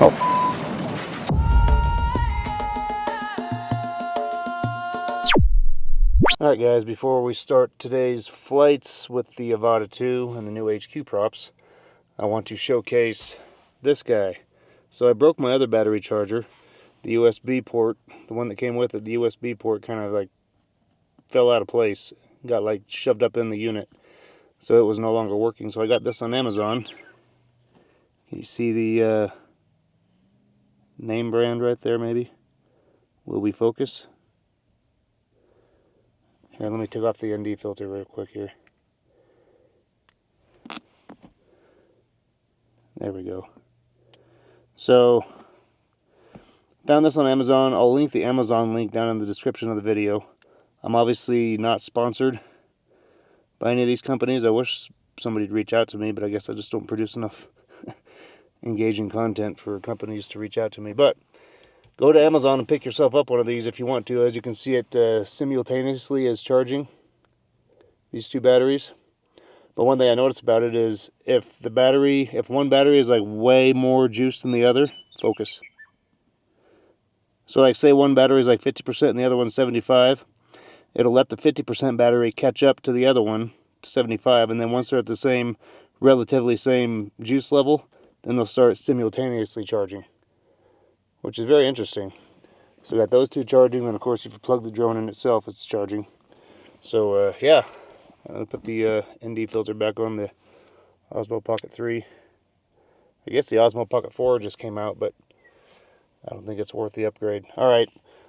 Oh. Alright guys, before we start today's flights with the Avata2 and the new HQ props, I want to showcase this guy. So I broke my other battery charger, the USB port, the one that came with it, the USB port kind of like fell out of place, got like shoved up in the unit, so it was no longer working. So I got this on Amazon. You see the name brand right there, maybe? Will we focus? Here, let me take off the ND filter real quick here. There we go. So, found this on Amazon. I'll link the Amazon link down in the description of the video. I'm obviously not sponsored by any of these companies. I wish somebody would reach out to me, but I guess I just don't produce enough engaging content for companies to reach out to me. But go to Amazon and pick yourself up one of these if you want to. As you can see, it simultaneously is charging these two batteries. But one thing I noticed about it is if one battery is like way more juice than the other, focus. So like say one battery is like 50% and the other one's 75, it'll let the 50% battery catch up to the other one to 75, and then once they're at the same, relatively same juice level, then they'll start simultaneously charging, which is very interesting. So we got those two charging, and of course if you plug the drone in itself, it's charging. So yeah, I'll put the ND filter back on the Osmo Pocket 3. I guess the Osmo Pocket 4 just came out, but I don't think it's worth the upgrade. Alright,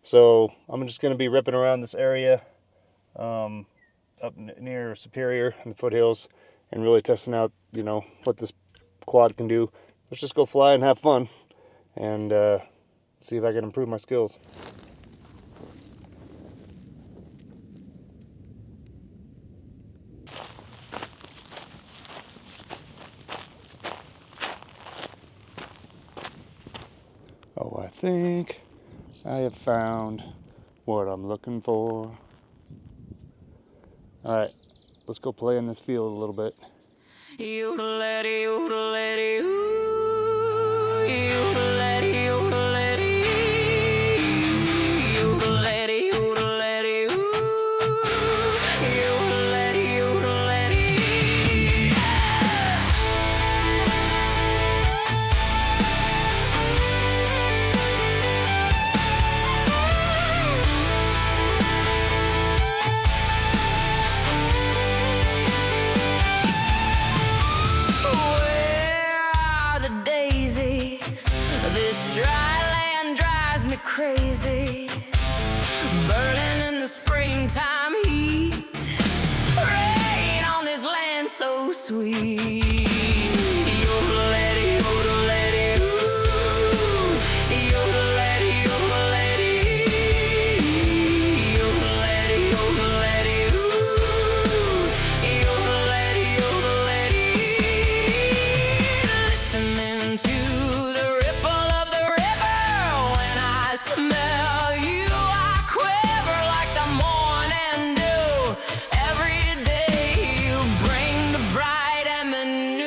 so I'm just going to be ripping around this area up near Superior and the foothills and really testing out, you know, what this quad can do. Let's just go fly and have fun and see if I can improve my skills. Oh, I think I have found what I'm looking for. Alright, let's go play in this field a little bit. This dry land drives me crazy, burning in the springtime heat, rain on this land so sweet. Every day you bring the bright and the new.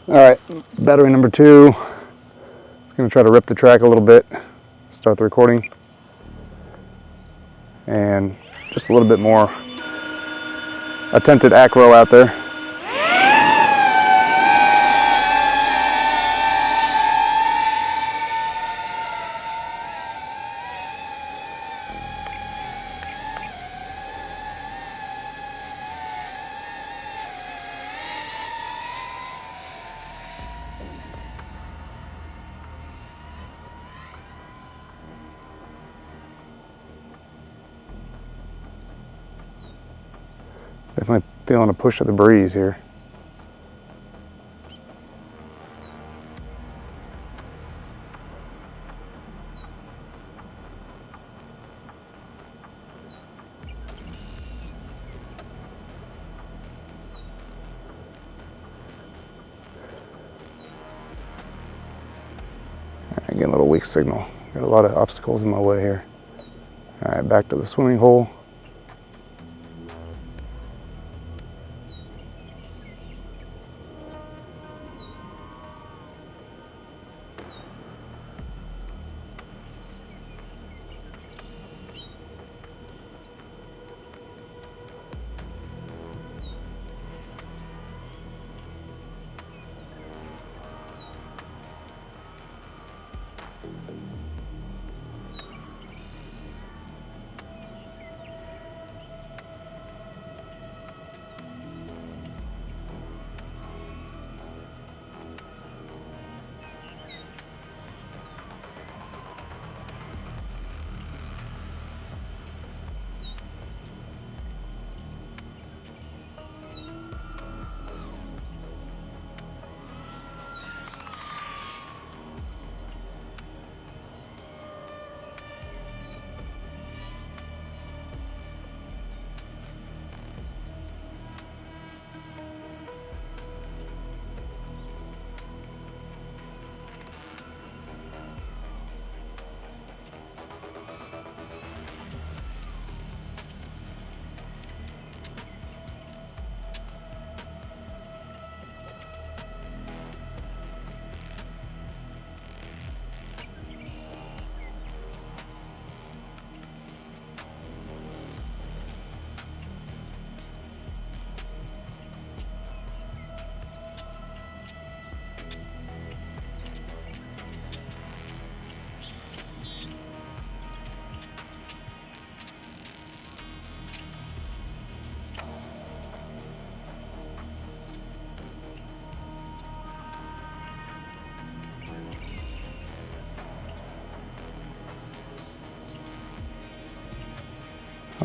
All right, battery number 2. It's going to try to rip the track a little bit, start the recording, and just a little bit more attempted acro out there. Definitely feeling a push of the breeze here. Getting a little weak signal. Got a lot of obstacles in my way here. All right, back to the swimming hole.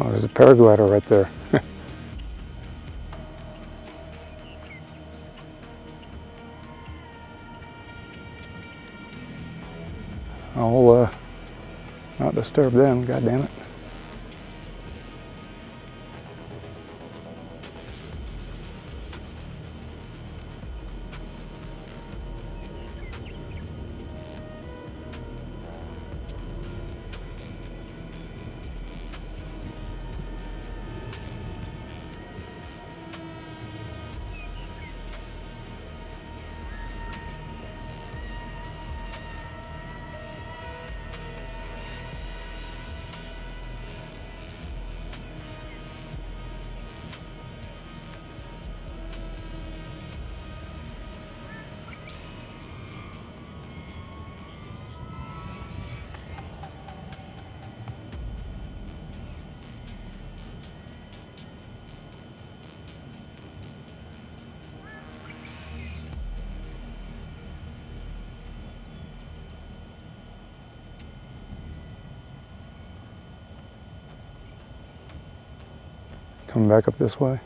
Oh, there's a paraglider right there. I'll not disturb them, god damn it. Coming back up this way.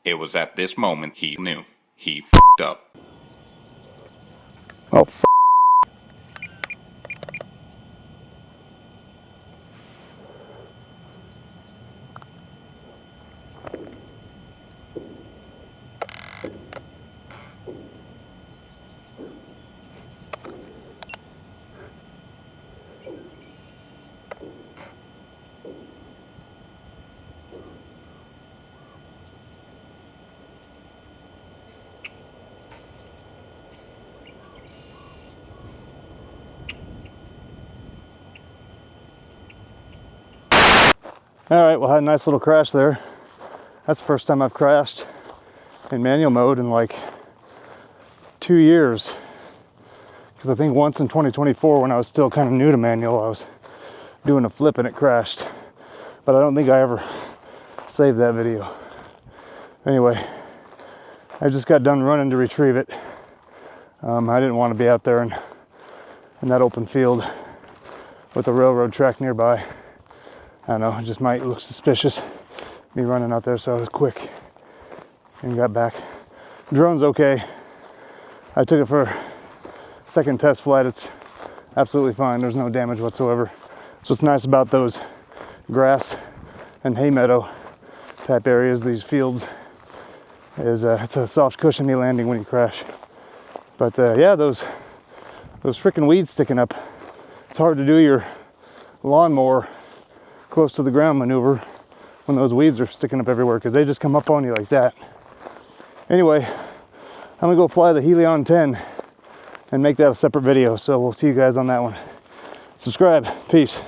It was at this moment he knew. He f***ed up. Oh, f. All right, well, I had a nice little crash there. That's the first time I've crashed in manual mode in like 2 years. Because I think once in 2024, when I was still kind of new to manual, I was doing a flip and it crashed. But I don't think I ever saved that video. Anyway, I just got done running to retrieve it. I didn't want to be out there in that open field with a railroad track nearby. I don't know, it just might look suspicious, me running out there, so I was quick and got back. Drone's okay. I took it for a second test flight. It's absolutely fine. There's no damage whatsoever. That's what's nice about those grass and hay meadow type areas, these fields, is it's a soft, cushiony landing when you crash. But yeah, those freaking weeds sticking up. It's hard to do your lawnmower close to the ground maneuver when those weeds are sticking up everywhere, because they just come up on you like that. Anyway, I'm gonna go fly the Helion 10 and make that a separate video, so we'll see you guys on that one. Subscribe. Peace.